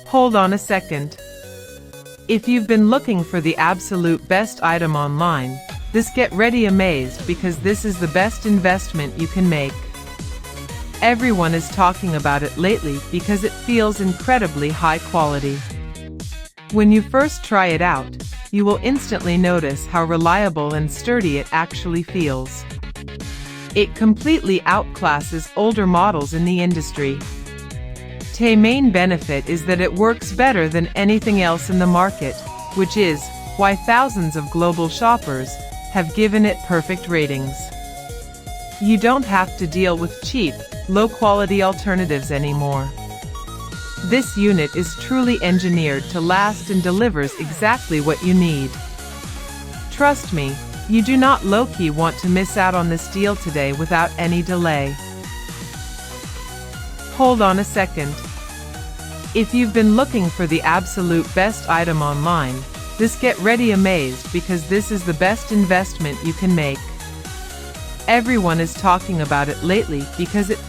Hold on a second. If you've been looking for the absolute best item online, get ready amazed because this is the best investment you can make. Everyone is talking about it lately because it feels incredibly high quality. When you first try it out, you will instantly notice how reliable and sturdy it actually feels. It completely outclasses older models in the industry. The main benefit is that it works better than anything else in the market, which is why thousands of global shoppers have given it perfect ratings. You don't have to deal with cheap, low-quality alternatives anymore. This unit is truly engineered to last and delivers exactly what you need. Trust me, you do not low-key want to miss out on this deal today without any delay. Hold on a second. If you've been looking for the absolute best item online, get ready amazed because this is the best investment you can make. Everyone is talking about it lately because it